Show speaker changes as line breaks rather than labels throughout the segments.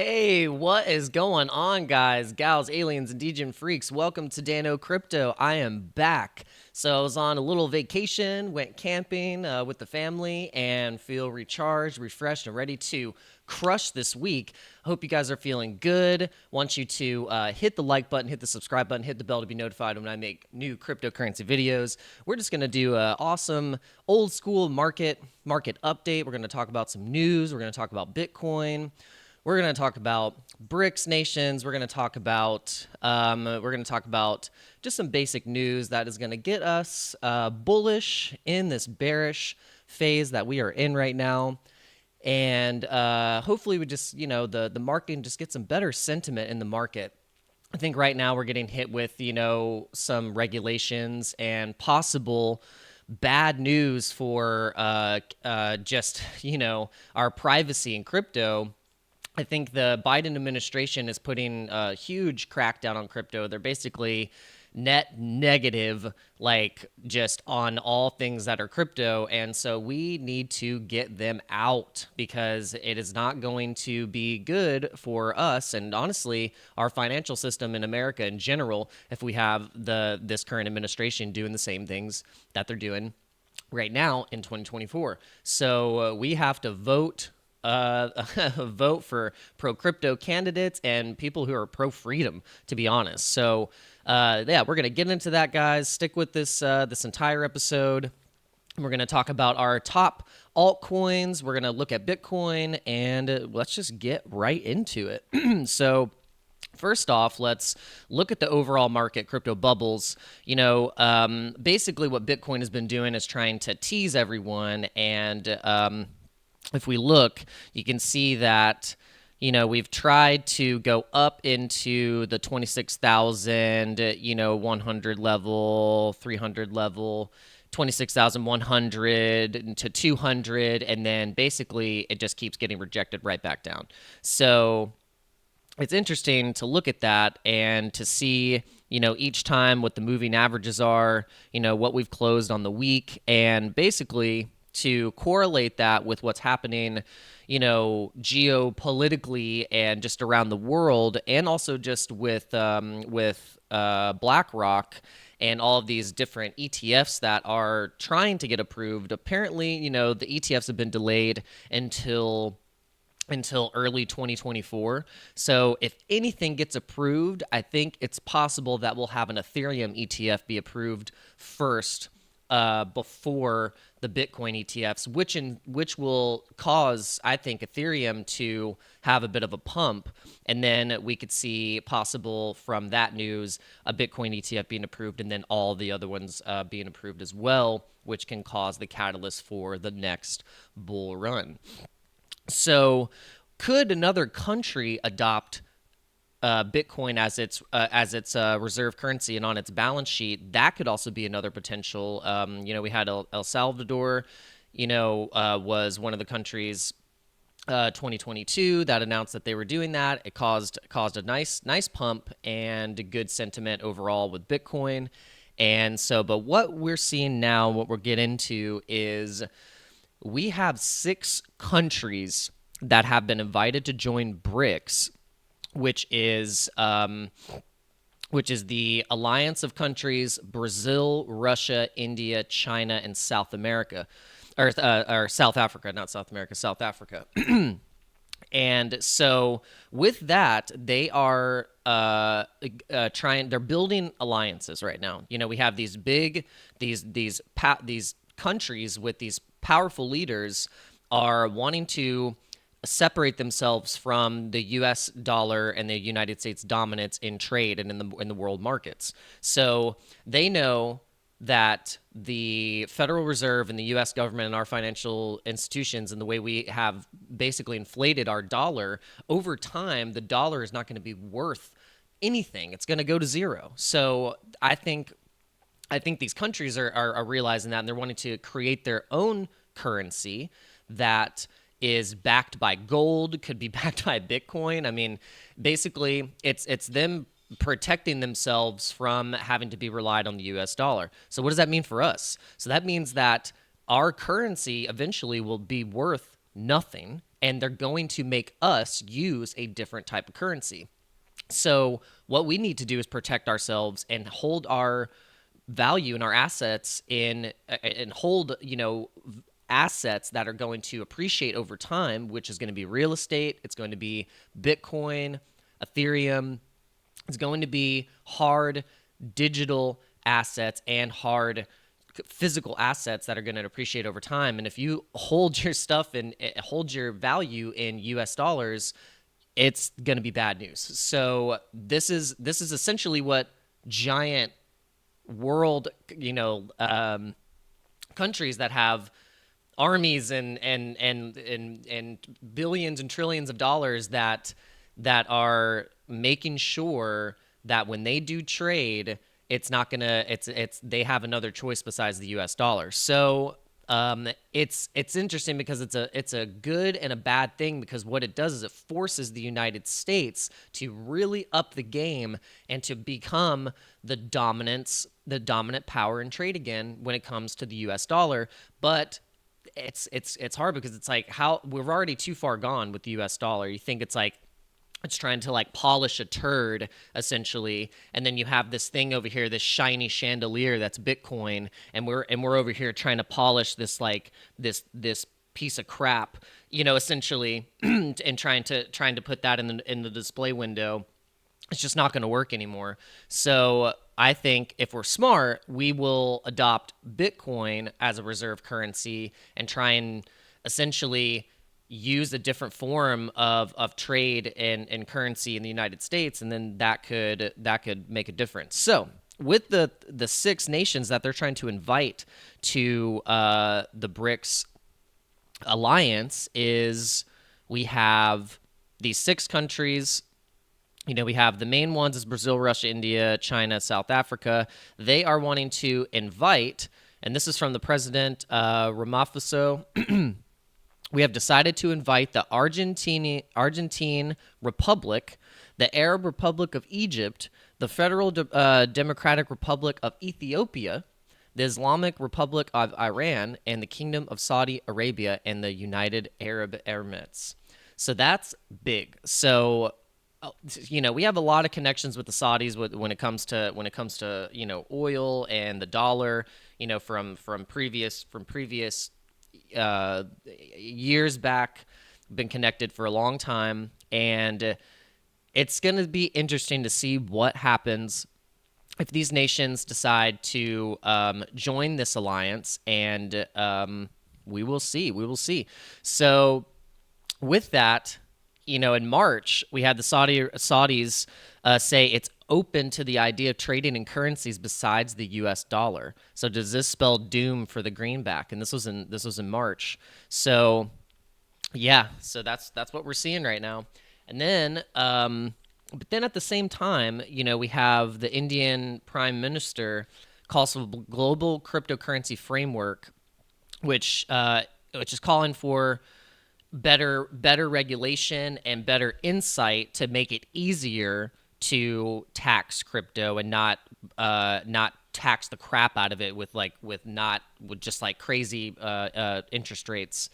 Hey, what is going on, guys, gals, aliens, and degen freaks? Welcome to Dano Crypto. I am back. So I was on a little vacation, went camping with the family, and feel recharged, refreshed, and ready to crush this week. Hope you guys are feeling good. Want you to hit the like button, hit the subscribe button, hit the bell to be notified when I make new cryptocurrency videos. We're just gonna do an awesome old school market update. We're gonna talk about some news. We're gonna talk about Bitcoin. We're going to talk about BRICS nations. We're going to talk about just some basic news that is going to get us bullish in this bearish phase that we are in right now. And hopefully we just, the market just get some better sentiment in the market. I think right now we're getting hit with, some regulations and possible bad news for just, our privacy in crypto. I think the Biden administration is putting a huge crackdown on crypto. They're basically net negative, like just on all things that are crypto. And so we need to get them out because it is not going to be good for us and honestly our financial system in America in general if we have this current administration doing the same things that they're doing right now in 2024. So we have to vote vote for pro crypto candidates and people who are pro freedom, to be honest. So yeah, we're gonna get into that, guys. Stick with this this entire episode. We're gonna talk about our top altcoins. We're gonna look at Bitcoin, and let's just get right into it. So first off, let's look at the overall market, crypto bubbles. Basically what Bitcoin has been doing is trying to tease everyone, and if we look, you can see that, we've tried to go up into the 26,000, 100 level, 300 level, 26,100 to 200, and then basically it just keeps getting rejected right back down. So it's interesting to look at that and to see, each time what the moving averages are, what we've closed on the week, and basically to correlate that with what's happening, geopolitically and just around the world, and also just with BlackRock and all of these different ETFs that are trying to get approved. Apparently, the ETFs have been delayed until early 2024. So if anything gets approved, I think it's possible that we'll have an Ethereum ETF be approved first before the Bitcoin ETFs, which will cause, I think, Ethereum to have a bit of a pump, and then we could see possible from that news a Bitcoin ETF being approved, and then all the other ones being approved as well, which can cause the catalyst for the next bull run. So, could another country adopt Bitcoin as its reserve currency and on its balance sheet? That could also be another potential. We had El Salvador, was one of the countries 2022 that announced that they were doing that. It caused a nice pump and good sentiment overall with Bitcoin. And so, but what we're seeing now, what we'll get into is we have 6 countries that have been invited to join BRICS, which is the alliance of countries: Brazil, Russia, India, China, and South America, or South Africa, not South America, South Africa. And so with that, they are they're building alliances right now. We have these countries with these powerful leaders are wanting to separate themselves from the U.S. dollar and the United States dominance in trade and in the world markets. So they know that the Federal Reserve and the U.S. government and our financial institutions and the way we have basically inflated our dollar, over time, the dollar is not going to be worth anything. It's going to go to zero. So I think these countries are realizing that, and they're wanting to create their own currency that is backed by gold, could be backed by Bitcoin. I mean, basically, it's them protecting themselves from having to be relied on the US dollar. So what does that mean for us? So that means that our currency eventually will be worth nothing and they're going to make us use a different type of currency. So what we need to do is protect ourselves and hold our value and our assets in and hold, assets that are going to appreciate over time, which is going to be real estate, it's going to be Bitcoin, Ethereum, it's going to be hard digital assets and hard physical assets that are going to appreciate over time. And if you hold your stuff and hold your value in US dollars, it's going to be bad news. So this is essentially what giant world, countries that have armies and billions and trillions of dollars that are making sure that when they do trade, it's not gonna it's they have another choice besides the U.S. dollar. So it's interesting because it's a good and a bad thing, because what it does is it forces the United States to really up the game and to become the dominant power in trade again when it comes to the U.S. dollar. But it's hard because it's like, how we're already too far gone with the US dollar. You think it's like it's trying to like polish a turd essentially, and then you have this thing over here, this shiny chandelier that's Bitcoin, and we're over here trying to polish this like this piece of crap, essentially, and trying to put that in the display window. It's just not going to work anymore. So I think if we're smart, we will adopt Bitcoin as a reserve currency and try and essentially use a different form of trade and currency in the United States, and then that could make a difference. So with the 6 nations that they're trying to invite to the BRICS alliance, is we have these 6 countries. We have the main ones is Brazil, Russia, India, China, South Africa. They are wanting to invite, and this is from the president, Ramaphosa. We have decided to invite the Argentine Republic, the Arab Republic of Egypt, the Federal Democratic Republic of Ethiopia, the Islamic Republic of Iran, and the Kingdom of Saudi Arabia and the United Arab Emirates. So that's big. So we have a lot of connections with the Saudis when it comes to oil and the dollar, from previous years back. Been connected for a long time, and it's going to be interesting to see what happens if these nations decide to join this alliance, and we will see. So with that, in March, we had the Saudis say it's open to the idea of trading in currencies besides the U.S. dollar. So does this spell doom for the greenback? And this was in March. So yeah, so that's what we're seeing right now. And then, but then at the same time, we have the Indian Prime Minister calls for a global cryptocurrency framework, which is calling for better regulation and better insight to make it easier to tax crypto and not tax the crap out of it with just crazy interest rates.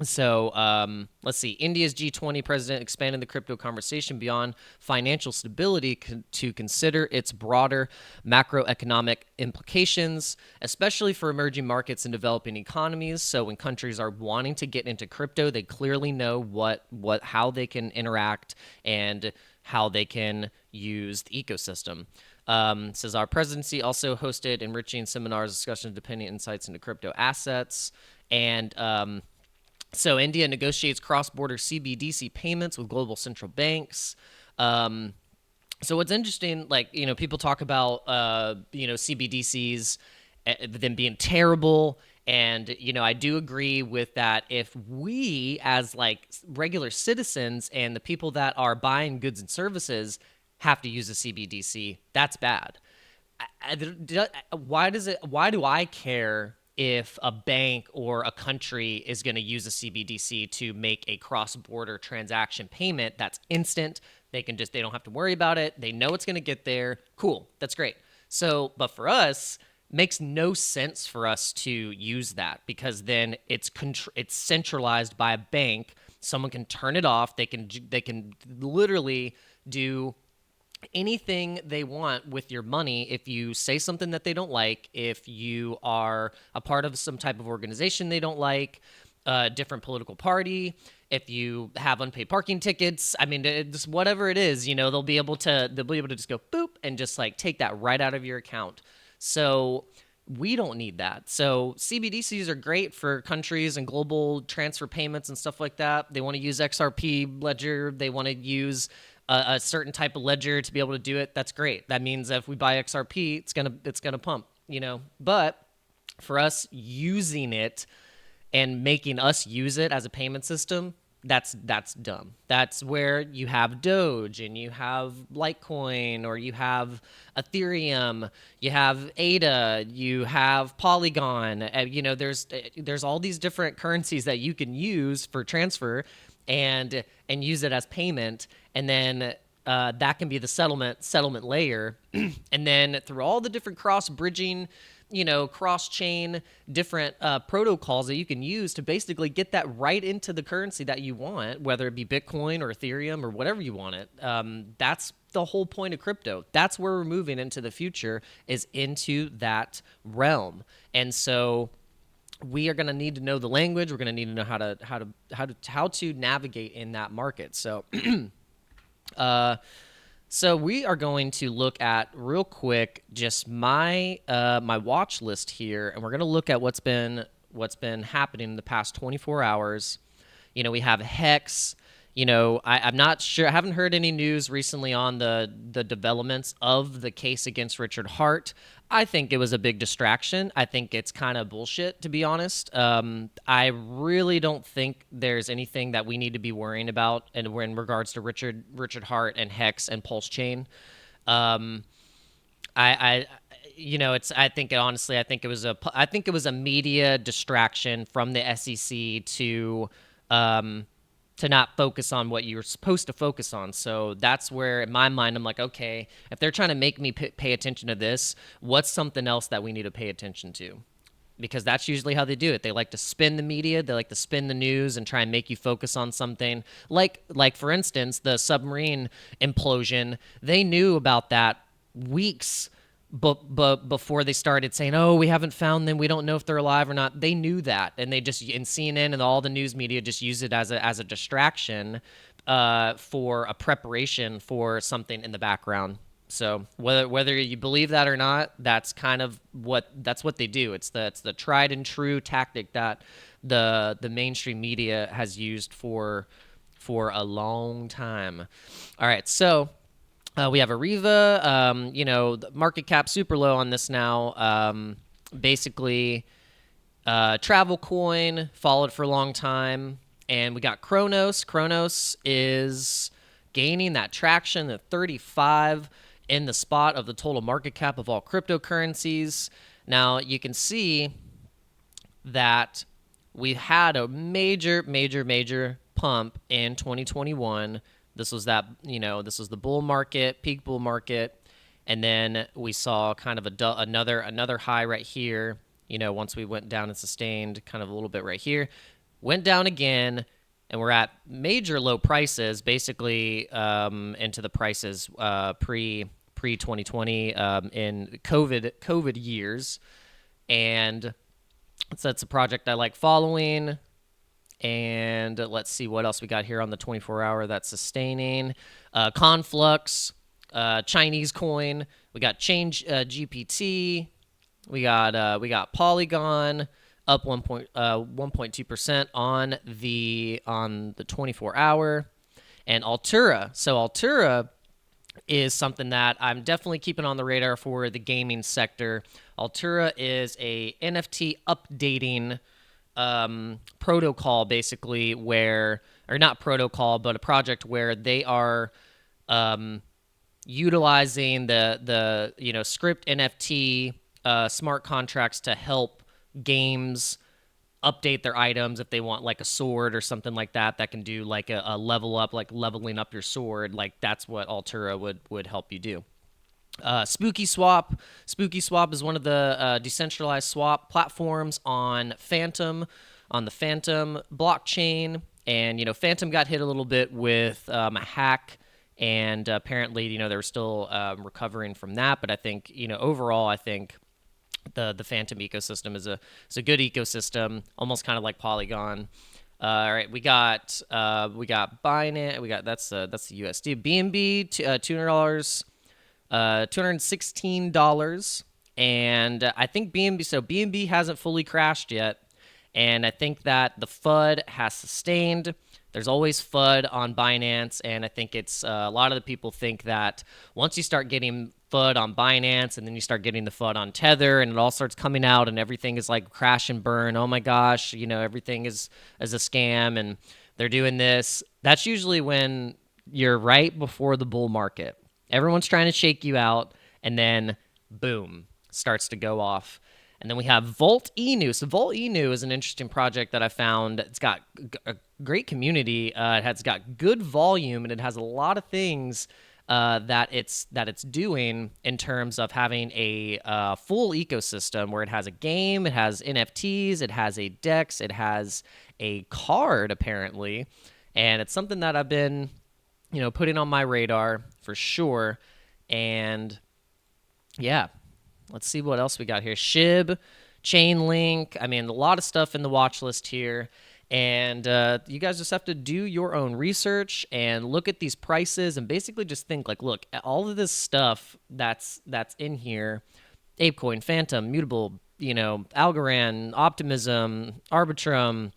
So let's see. India's G20 president expanded the crypto conversation beyond financial stability to consider its broader macroeconomic implications, especially for emerging markets and developing economies. So when countries are wanting to get into crypto, they clearly know how they can interact and how they can use the ecosystem. Says our presidency also hosted enriching seminars, discussions, dependent insights into crypto assets, and so India negotiates cross-border CBDC payments with global central banks. So what's interesting, people talk about, CBDCs, them being terrible. And, I do agree with that. If we as regular citizens and the people that are buying goods and services have to use a CBDC, that's bad. Why do I care if a bank or a country is going to use a CBDC to make a cross-border transaction payment that's instant? They don't have to worry about it. They know it's going to get there. Cool. That's great. So, but for us, makes no sense for us to use that, because then it's centralized by a bank. Someone can turn it off. They can literally do anything they want with your money if you say something that they don't like, if you are a part of some type of organization they don't like, a different political party, if you have unpaid parking tickets. I mean, just whatever it is, they'll be able to just go boop and just like take that right out of your account. So we don't need that. So CBDCs are great for countries and global transfer payments and stuff like that. They want to use XRP ledger. They want to use a certain type of ledger to be able to do it. That's great. That means that if we buy XRP, it's gonna pump. But for us using it and making us use it as a payment system, that's dumb. That's where you have Doge and you have Litecoin, or you have Ethereum, you have ADA, you have Polygon. There's all these different currencies that you can use for transfer and use it as payment, and then that can be the settlement layer. And then through all the different cross bridging, cross chain different protocols that you can use to basically get that right into the currency that you want, whether it be Bitcoin or Ethereum or whatever you want it. That's the whole point of crypto. That's where we're moving into the future, is into that realm. And so we are going to need to know the language. We're going to need to know how to navigate in that market. So so we are going to look at real quick just my my watch list here, and we're going to look at what's been happening in the past 24 hours. We have Hex. I'm not sure. I haven't heard any news recently on the developments of the case against Richard Hart. I think it was a big distraction. I think it's kind of bullshit, to be honest. I really don't think there's anything that we need to be worrying about in regards to Richard Hart and Hex and Pulse Chain. I think it was a media distraction from the SEC to not focus on what you're supposed to focus on. So that's where, in my mind, I'm like, okay, if they're trying to make me pay attention to this, what's something else that we need to pay attention to? Because that's usually how they do it. They like to spin the media, they like to spin the news and try and make you focus on something. Like for instance, the submarine implosion, they knew about that weeks but before they started saying, oh, we haven't found them, we don't know if they're alive or not. They knew that, and they just, in CNN and all the news media, just used it as a distraction for a preparation for something in the background. So whether you believe that or not, that's kind of what they do. It's the tried and true tactic that the mainstream media has used for a long time. All right, so we have Ariva. The market cap super low on this now. Basically, Travel Coin followed for a long time, and we got Kronos. Kronos is gaining that traction at 35 in the spot of the total market cap of all cryptocurrencies. Now you can see that we had a major pump in 2021. This was the bull market, peak bull market, and then we saw kind of another high right here. Once we went down and sustained kind of a little bit right here, went down again, and we're at major low prices, basically into the prices pre 2020 in COVID years, and so that's a project I like following. And let's see what else we got here on the 24-hour that's sustaining. Conflux, Chinese coin. We got Change GPT. We got Polygon up 1.2% on the 24-hour, and Altura. So Altura is something that I'm definitely keeping on the radar for the gaming sector. Altura is a NFT updating protocol, basically, or not protocol, but a project where they are utilizing the script NFT smart contracts to help games update their items if they want like a sword or something like that can do like a level up, like leveling up your sword. Like that's what Altura would help you do. Spooky Swap. Spooky Swap is one of the decentralized swap platforms on Phantom, on the Phantom blockchain. And, Phantom got hit a little bit with a hack. And apparently, they were still recovering from that. But I think, overall, I think the Phantom ecosystem is a good ecosystem, almost kind of like Polygon. All right, we got Binance. That's the USD. BNB $200. $216, and I think BNB hasn't fully crashed yet, and I think that the FUD has sustained. There's always FUD on Binance, and I think it's a lot of the people think that once you start getting FUD on Binance and then you start getting the FUD on Tether and it all starts coming out and everything is like crash and burn, oh my gosh, everything is a scam and they're doing this. That's usually when you're right before the bull market. Everyone's trying to shake you out, and then boom, starts to go off. And then we have Volt Inu. So Volt Inu is an interesting project that I found. It's got a great community. It has got good volume, and it has a lot of things that it's doing in terms of having a full ecosystem where it has a game, it has NFTs, it has a DEX, it has a card apparently, and it's something that I've been putting on my radar for sure. And yeah, let's see what else we got here. SHIB, Chainlink. I mean, a lot of stuff in the watch list here. And you guys just have to do your own research and look at these prices and basically just think like, look, all of this stuff that's in here, ApeCoin, Phantom, Mutable, Algorand, Optimism, Arbitrum,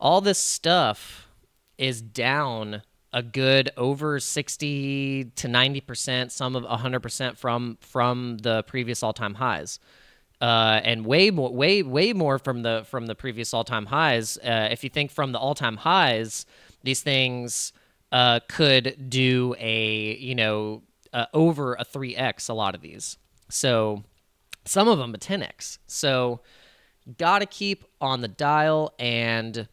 all this stuff is down a good over 60 to 90%, some of 100% from the previous all-time highs, and way more from the previous all-time highs. If you think from the all-time highs, these things could do over a 3x. A lot of these, so some of them a 10x. So gotta keep on the dial. And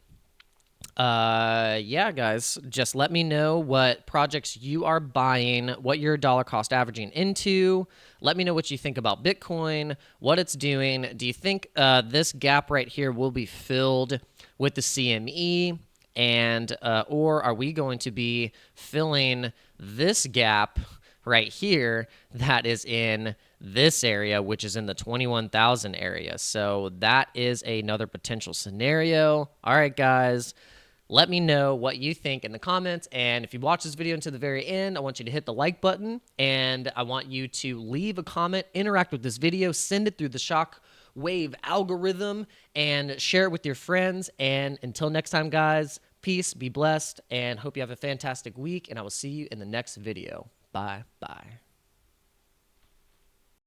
yeah, guys, just let me know what projects you are buying, what you're dollar cost averaging into. Let me know what you think about Bitcoin, what it's doing. Do you think this gap right here will be filled with the CME, and or are we going to be filling this gap right here that is in this area, which is in the 21,000 area? So that is another potential scenario. All right, guys. Let me know what you think in the comments. And if you watch this video until the very end, I want you to hit the like button. And I want you to leave a comment, interact with this video, send it through the Shockwave algorithm, and share it with your friends. And until next time, guys, peace, be blessed, and hope you have a fantastic week. And I will see you in the next video. Bye.